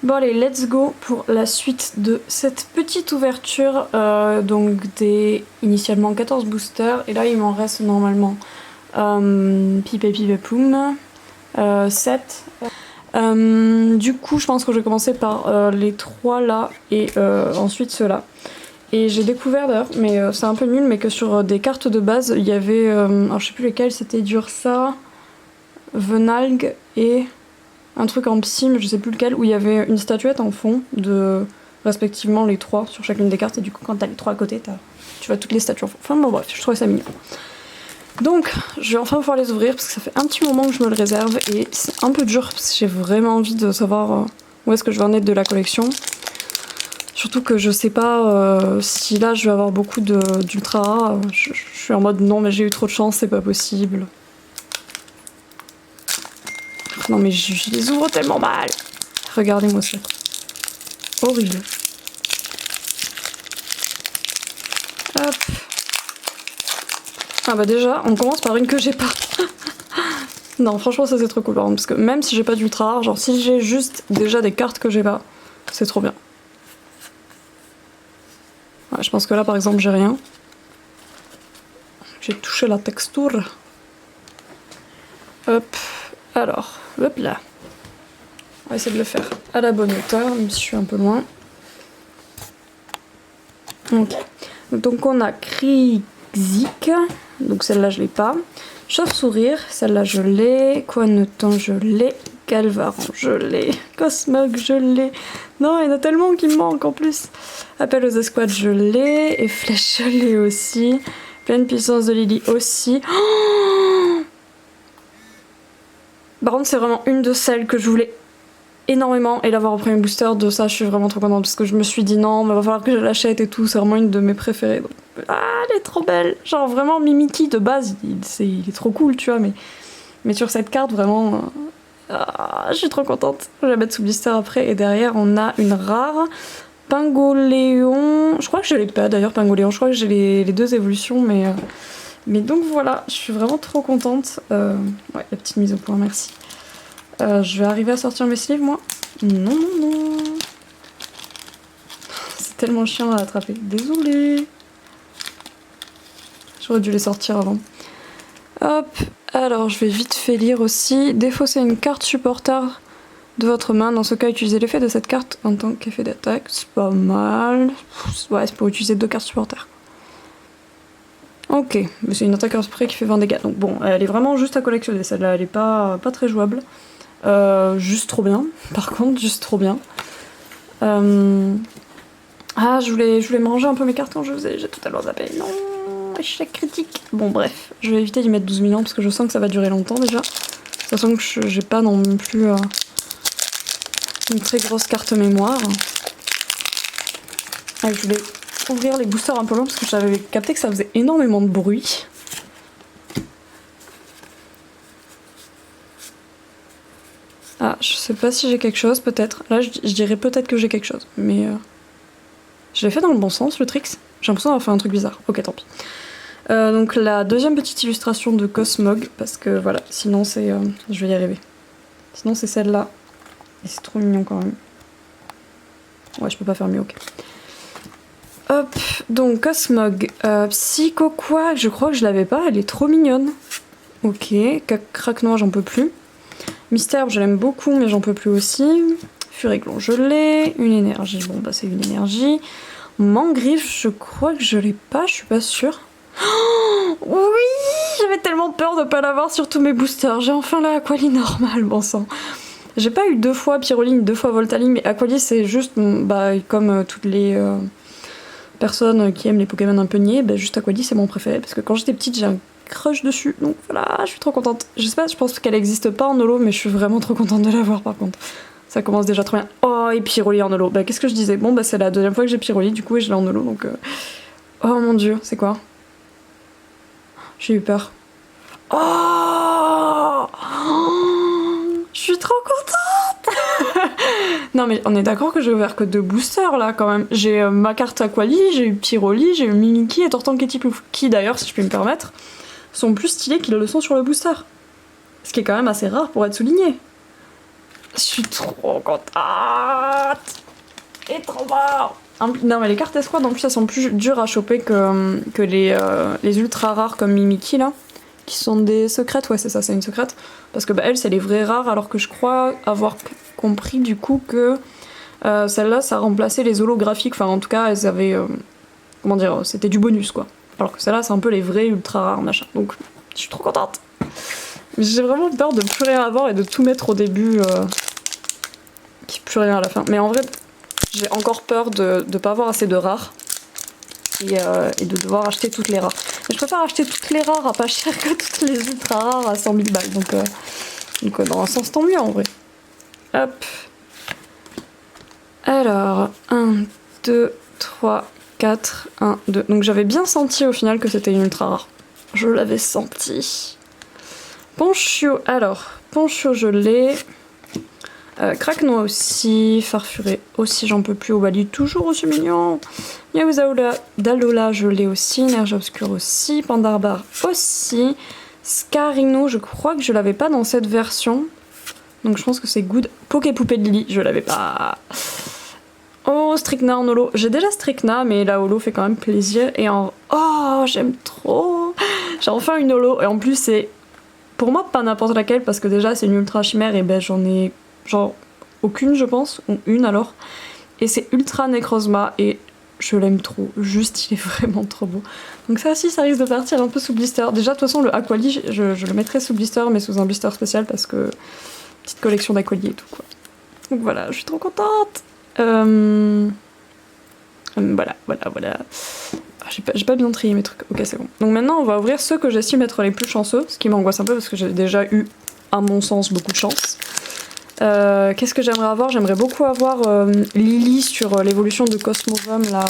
Bon allez, let's go pour la suite de cette petite ouverture. Donc initialement 14 boosters et là il m'en reste normalement Pipé Pipé Poum, 7. Du coup je pense que je vais commencer par les 3 là et ensuite ceux-là. Et j'ai découvert d'ailleurs, mais c'est un peu nul, mais que sur des cartes de base il y avait, alors je sais plus lesquelles, c'était Dursa, Venalg et un truc en psy, mais je sais plus lequel, où il y avait une statuette en fond de respectivement les 3 sur chacune des cartes, et du coup quand t'as les 3 à côté, tu vois toutes les statues en fond. Enfin bon bref, je trouvais ça mignon. Donc je vais enfin pouvoir les ouvrir parce que ça fait un petit moment que je me le réserve et c'est un peu dur parce que j'ai vraiment envie de savoir où est-ce que je vais en être de la collection. Surtout que je sais pas si là je vais avoir beaucoup d'ultra rares. Je suis en mode non mais j'ai eu trop de chance, c'est pas possible. Non mais je les ouvre tellement mal. Regardez-moi ça. Horrible. Hop. Ah bah déjà, on commence par une que j'ai pas. Non franchement ça c'est trop cool par contre, parce que même si j'ai pas d'ultra rare, genre si j'ai juste déjà des cartes que j'ai pas, c'est trop bien. Ouais, je pense que là par exemple j'ai rien. J'ai touché la texture. Hop. Alors, hop là. On va essayer de le faire à la bonne hauteur, même si je suis un peu loin. Ok. Donc on a Krizik, donc celle-là je l'ai pas. Chauve-sourire, celle-là je l'ai. Coineton je l'ai. Galvaran je l'ai. Cosmog je l'ai. Non, il y en a tellement qui me manquent en plus. Appel aux escouades je l'ai. Et Flèche je l'ai aussi. Pleine puissance de Lily aussi. Oh, par contre c'est vraiment une de celles que je voulais énormément et l'avoir au premier booster de ça je suis vraiment trop contente parce que je me suis dit non mais va falloir que je l'achète et tout, c'est vraiment une de mes préférées. Donc, ah elle est trop belle, genre vraiment Mimikyu de base il est trop cool tu vois mais sur cette carte vraiment je suis trop contente, je vais la mettre sous blister après. Et derrière on a une rare Pingoléon, je crois que je l'ai pas d'ailleurs Pingoléon, je crois que j'ai les 2 évolutions mais donc voilà, je suis vraiment trop contente. Ouais, la petite mise au point, merci. Je vais arriver à sortir mes sleeves, moi? Non, non, non. C'est tellement chiant à attraper. Désolée. J'aurais dû les sortir avant. Hop. Alors, je vais vite fait lire aussi. Défausser une carte supporter de votre main. Dans ce cas, utilisez l'effet de cette carte en tant qu'effet d'attaque. C'est pas mal. Ouais, c'est pour utiliser 2 cartes supporter. Ok, mais c'est une attaque en spray qui fait 20 dégâts. Donc bon, elle est vraiment juste à collectionner. Celle-là, elle est pas très jouable. Juste trop bien. Par contre, juste trop bien. Ah, je voulais manger un peu mes cartes quand je faisais. J'ai totalement zappé. Non, échec critique. Bon, bref, je vais éviter d'y mettre 12 000 ans parce que je sens que ça va durer longtemps déjà. Sachant que j'ai pas non plus une très grosse carte mémoire. Ah, je voulais ouvrir les boosters un peu long parce que j'avais capté que ça faisait énormément de bruit. Ah, je sais pas si j'ai quelque chose, peut-être. Là, je dirais peut-être que j'ai quelque chose, mais je l'ai fait dans le bon sens, le tricks. J'ai l'impression d'avoir fait un truc bizarre. Ok, tant pis. Donc la deuxième petite illustration de Cosmog, parce que voilà, sinon c'est... je vais y arriver. Sinon c'est celle-là. Et c'est trop mignon quand même. Ouais, je peux pas faire mieux, ok. Hop, donc Cosmog. Psycho quoi, je crois que je l'avais pas, elle est trop mignonne. Ok, Crac Noir, j'en peux plus. Mystère, je l'aime beaucoup, mais j'en peux plus aussi. Furéglon, je l'ai. Une énergie, bon bah c'est une énergie. Mangriffe, je crois que je l'ai pas, je suis pas sûre. Oh, oui, j'avais tellement peur de pas l'avoir sur tous mes boosters. J'ai enfin la Aquali normale, bon sang. J'ai pas eu 2 fois Pyroline, 2 fois Voltaline, mais Aquali c'est juste, bah comme toutes les personnes qui aiment les Pokémon un peu niais, bah juste Aquali c'est mon préféré, parce que quand j'étais petite j'ai un crush dessus, donc voilà, je suis trop contente. Je sais pas, je pense qu'elle existe pas en holo, mais je suis vraiment trop contente de l'avoir par contre. Ça commence déjà trop bien. Oh, et Pyroli en holo. Bah qu'est-ce que je disais? Bon bah c'est la deuxième fois que j'ai Pyroli du coup et je l'ai en holo, donc... Oh mon dieu, c'est quoi? J'ai eu peur. Oh, je suis trop contente. Non mais on est d'accord que j'ai ouvert que 2 boosters là quand même. J'ai ma carte Aquali, j'ai eu Pyroli, j'ai eu Mimikyu et Tortank Plouf, qui d'ailleurs, si je puis me permettre, sont plus stylés qu'ils le sont sur le booster. Ce qui est quand même assez rare pour être souligné. Je suis trop contente. Et trop mort. Non mais les cartes escouades en plus elles sont plus dures à choper que les ultra rares comme Mimiki là. Qui sont des secrètes, ouais c'est ça, c'est une secrète. Parce que bah, elle c'est les vrais rares alors que je crois avoir compris du coup que celle-là ça remplaçait les holographiques. Enfin en tout cas elles avaient... comment dire, c'était du bonus quoi. Alors que celle-là c'est un peu les vrais ultra rares machin. Donc je suis trop contente. J'ai vraiment peur de plus rien avoir et de tout mettre au début. Qu'il n'y ait plus rien à la fin. Mais en vrai... J'ai encore peur de pas avoir assez de rares et de devoir acheter toutes les rares. Mais je préfère acheter toutes les rares à pas cher que toutes les ultra rares à 100 000 balles. Donc dans un sens tant mieux en vrai. Hop. Alors, 1, 2, 3, 4, 1, 2. Donc j'avais bien senti au final que c'était une ultra rare. Je l'avais senti. Ponchio, alors, Ponchio je l'ai. Craque-noix aussi, Farfuré aussi, j'en peux plus. Obali toujours aussi mignon. Yaozaola d'Alola, je l'ai aussi. Nerge Obscure aussi. Pandarbar aussi. Scarino, je crois que je l'avais pas dans cette version. Donc je pense que c'est good. Poképoupée de Lily, je l'avais pas. Oh, Stricna en holo. J'ai déjà Stricna, mais la holo fait quand même plaisir. Et en... Oh, j'aime trop. J'ai enfin une holo. Et en plus, c'est... Pour moi, pas n'importe laquelle, parce que déjà, c'est une ultra chimère. Et ben, j'en ai... genre aucune je pense, ou une alors, et c'est Ultra Necrozma et je l'aime trop, juste il est vraiment trop beau. Donc ça aussi ça risque de partir un peu sous blister. Déjà de toute façon le Aquali je le mettrai sous blister mais sous un blister spécial parce que petite collection d'Aquali et tout quoi. Donc voilà, je suis trop contente. Voilà. Ah, j'ai pas bien trié mes trucs, ok c'est bon. Donc maintenant on va ouvrir ceux que j'estime être les plus chanceux, ce qui m'angoisse un peu parce que j'ai déjà eu à mon sens beaucoup de chance. Qu'est-ce que j'aimerais avoir? J'aimerais beaucoup avoir Lily sur l'évolution de Cosmovum, là,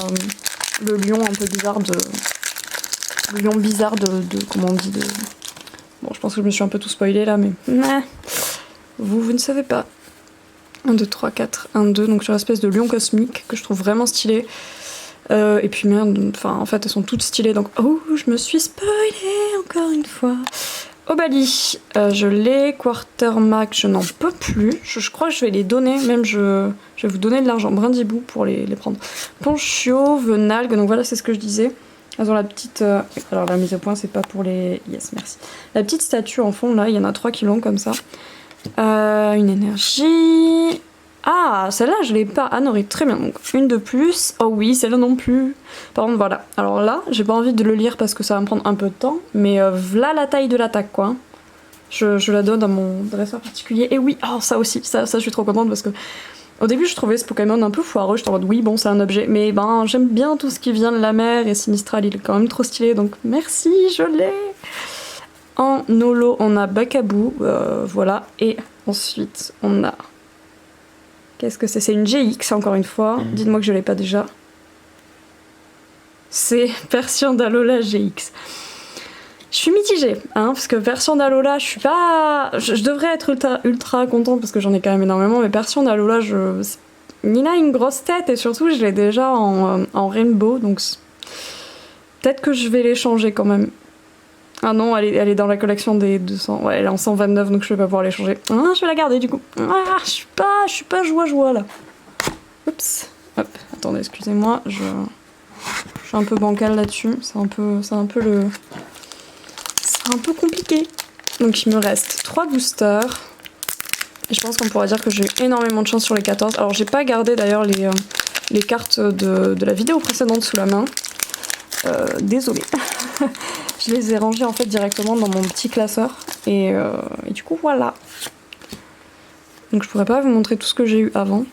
le lion un peu bizarre de... Le lion bizarre de comment on dit de... Bon, je pense que je me suis un peu tout spoilé là, mais... Vous ne savez pas. 1, 2, 3, 4, 1, 2, donc sur l'espèce de lion cosmique, que je trouve vraiment stylé. Et puis merde, enfin en fait elles sont toutes stylées, donc... Oh, je me suis spoilée encore une fois. Obali, je l'ai. Quartermack, je n'en peux plus. Je crois que je vais les donner, même je vais vous donner de l'argent. Brindibou pour les prendre. Ponchio, Venalgue, donc voilà, c'est ce que je disais. Elles ont la petite... alors la mise au point, c'est pas pour les... Yes, merci. La petite statue en fond, là, il y en a 3 qui l'ont comme ça. Une énergie... Ah, celle-là, je l'ai pas. Anorit, très bien. Donc, une de plus. Oh oui, celle-là non plus. Par contre, voilà. Alors là, j'ai pas envie de le lire parce que ça va me prendre un peu de temps. Mais voilà la taille de l'attaque, quoi. Je la donne à mon dresseur particulier. Et oui, oh, ça aussi. Ça, je suis trop contente parce que... Au début, je trouvais ce Pokémon un peu foireux. J'étais en mode, oui, bon, c'est un objet. Mais ben, j'aime bien tout ce qui vient de la mer. Et Sinistral, il est quand même trop stylé. Donc, merci, je l'ai. En holo, on a Bakabou. Voilà. Et ensuite, on a... Qu'est-ce que c'est? C'est une GX, encore une fois. Dites-moi que je l'ai pas déjà. C'est version d'Alola GX. Je suis mitigée, hein, parce que version d'Alola, je suis pas... Je devrais être ultra contente, parce que j'en ai quand même énormément, mais version d'Alola, Nina a une grosse tête, et surtout, je l'ai déjà en Rainbow, donc... Peut-être que je vais les changer, quand même. Ah non, elle est dans la collection des 200. Ouais, elle est en 129, donc je vais pas pouvoir les changer. Ah, je vais la garder du coup. Ah, je suis pas joie là. Oups. Hop, attendez, excusez-moi, je suis un peu bancale là-dessus. C'est un peu compliqué. Donc il me reste 3 boosters. Et je pense qu'on pourra dire que j'ai eu énormément de chance sur les 14. Alors j'ai pas gardé d'ailleurs les cartes de la vidéo précédente sous la main. Désolée. Je les ai rangées en fait directement dans mon petit classeur et du coup voilà. Donc je pourrais pas vous montrer tout ce que j'ai eu avant.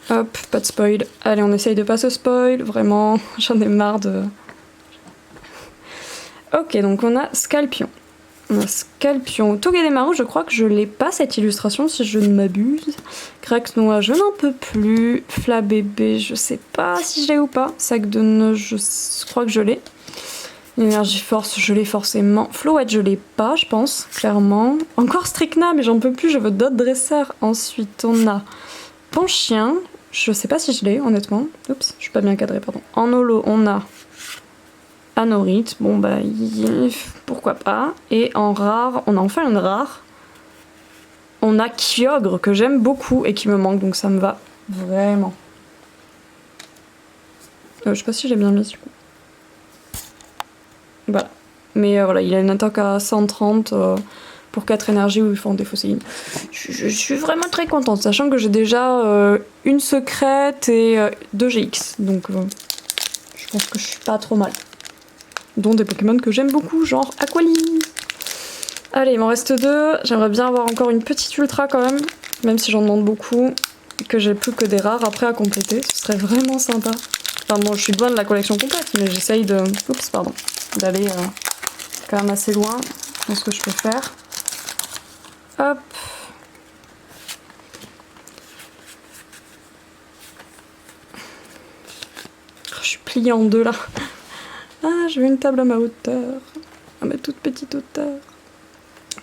Hop, pas de spoil. Allez, on essaye de pas se spoil, vraiment, j'en ai marre de... Ok, donc on a Scalpion. On a Scalpion. Togedemaru, je crois que je l'ai pas cette illustration si je ne m'abuse. Craque-noix, je n'en peux plus. Flabébé, je sais pas si je l'ai ou pas. Sac de nœuds, je crois que je l'ai. Énergie force, je l'ai forcément. Flowette, je l'ai pas, je pense, clairement. Encore Stricna, mais j'en peux plus, je veux d'autres dresseurs. Ensuite, on a Ponchien. Je sais pas si je l'ai, honnêtement. Oups, je suis pas bien cadrée, pardon. En holo, on a Anorit. Bon, bah, pourquoi pas. Et en rare, on a enfin une rare. on a Kyogre que j'aime beaucoup et qui me manque, donc ça me va vraiment. Je sais pas si j'ai bien mis du coup. Voilà. Mais voilà, il a une attaque à 130 pour 4 énergies où ils font des fossiles. Je suis vraiment très contente, sachant que j'ai déjà une secrète et 2 GX. Donc je pense que je suis pas trop mal. Dont des Pokémon que j'aime beaucoup, genre Aqualine. Allez, il m'en reste 2. J'aimerais bien avoir encore une petite ultra quand même si j'en demande beaucoup. Et que j'ai plus que des rares après à compléter. Ce serait vraiment sympa. Enfin bon, je suis loin de la collection complète, mais j'essaye de... Oups, pardon. D'aller quand même assez loin dans ce que je peux faire. Hop. Je suis pliée en deux là. Ah, je veux une table à ma hauteur. À ma toute petite hauteur.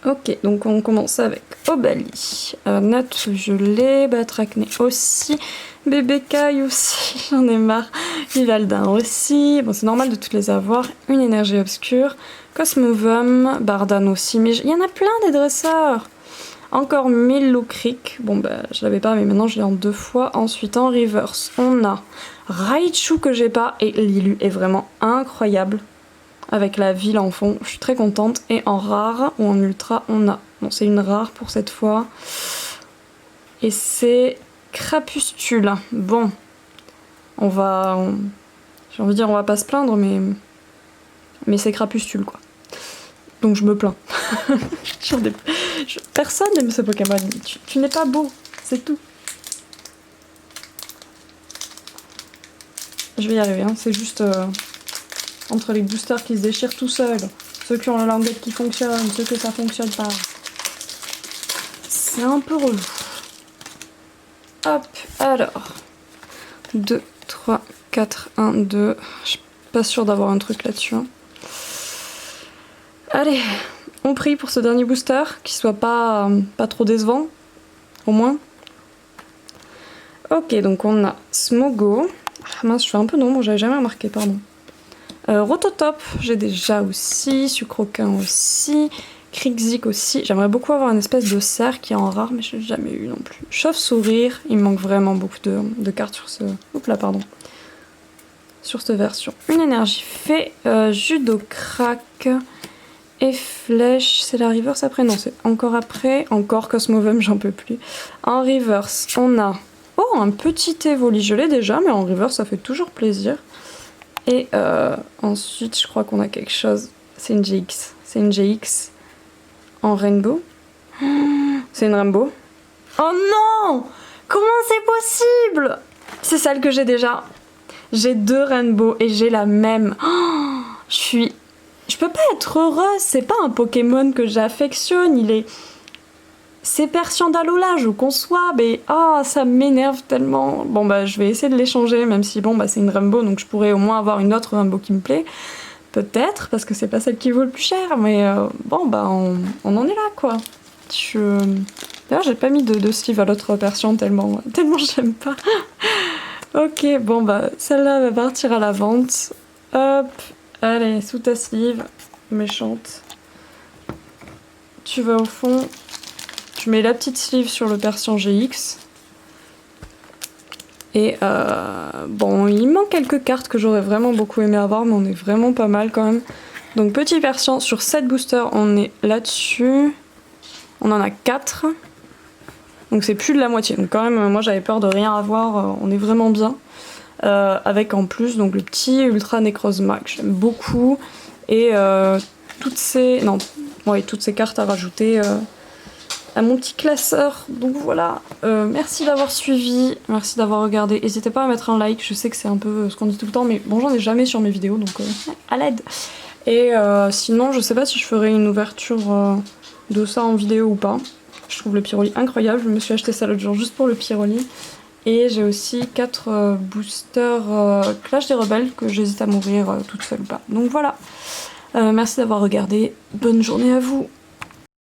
Ok, donc on commence avec Obali. Natu, je l'ai. Batracné aussi. Bébé Caille aussi, j'en ai marre. Vivaldin aussi. Bon, c'est normal de toutes les avoir. Une énergie obscure. Cosmovum. Bardan aussi. Mais il y en a plein des dresseurs. Encore Milloukrik. Bon, bah, je l'avais pas, mais maintenant je l'ai en 2 fois. Ensuite, en reverse, on a Raichu que j'ai pas. Et Lilu est vraiment incroyable. Avec la ville en fond, je suis très contente. Et en rare ou en ultra, on a... Bon, c'est une rare pour cette fois. Et c'est Crapustule. Bon, j'ai envie de dire on va pas se plaindre, mais c'est Crapustule quoi. Donc je me plains. Personne n'aime ce Pokémon. Tu n'es pas beau, c'est tout. Je vais y arriver, hein. C'est juste... entre les boosters qui se déchirent tout seuls, ceux qui ont la languette qui fonctionne, ceux que ça fonctionne pas. C'est un peu relou. Hop, alors. 2, 3, 4, 1, 2. Je suis pas sûre d'avoir un truc là-dessus. Hein. Allez, on prie pour ce dernier booster, qu'il soit pas trop décevant, au moins. Ok, donc on a Smogo. Ah mince, je fais un peu d'ombre, j'avais jamais remarqué, pardon. Rototop, j'ai déjà aussi. Sucroquin aussi. Krixik aussi. J'aimerais beaucoup avoir une espèce de cerf qui est en rare, mais je l'ai jamais eu non plus. Chauve-sourire, il me manque vraiment beaucoup de cartes sur ce... Oups là, pardon. Sur cette version. Une énergie fait. Judocrack. Et flèche. C'est la reverse après? Non, c'est encore après. Encore Cosmovum, j'en peux plus. En reverse, on a... Oh, un petit Evoli. Je l'ai déjà, mais en reverse, ça fait toujours plaisir. Et ensuite, je crois qu'on a quelque chose. C'est une GX. C'est une GX en rainbow. C'est une rainbow. Oh non! Comment c'est possible? C'est celle que j'ai déjà. J'ai 2 rainbows et j'ai la même. Oh, je peux pas être heureuse. C'est pas un Pokémon que j'affectionne. C'est Persiandalola, je conçois, mais ça m'énerve tellement. Bon bah je vais essayer de l'échanger, même si bon bah c'est une rainbow, donc je pourrais au moins avoir une autre rainbow qui me plaît. Peut-être, parce que c'est pas celle qui vaut le plus cher, mais bon bah on en est là quoi. D'ailleurs j'ai pas mis de sleeve à l'autre Persian tellement j'aime pas. Ok, bon bah celle-là va partir à la vente. Hop, allez, sous ta sleeve, méchante. Tu vas au fond. Je mets la petite sleeve sur le Persian GX. Et bon, il manque quelques cartes que j'aurais vraiment beaucoup aimé avoir, mais on est vraiment pas mal quand même. Donc petit Persian, sur 7 boosters, on est là-dessus. On en a 4. Donc c'est plus de la moitié. Donc quand même, moi j'avais peur de rien avoir, on est vraiment bien. Avec en plus donc le petit Ultra Necrozma que j'aime beaucoup. Et toutes ces cartes à rajouter... à mon petit classeur. Donc voilà, merci d'avoir suivi, merci d'avoir regardé. N'hésitez pas à mettre un like, je sais que c'est un peu ce qu'on dit tout le temps, mais bon, j'en ai jamais sur mes vidéos, donc à l'aide. Et sinon, je sais pas si je ferai une ouverture de ça en vidéo ou pas. Je trouve le Pyroli incroyable, je me suis acheté ça l'autre jour juste pour le Pyroli. Et j'ai aussi 4 boosters Clash des Rebelles que j'hésite à m'ouvrir toute seule ou pas. Donc voilà, merci d'avoir regardé, bonne journée à vous.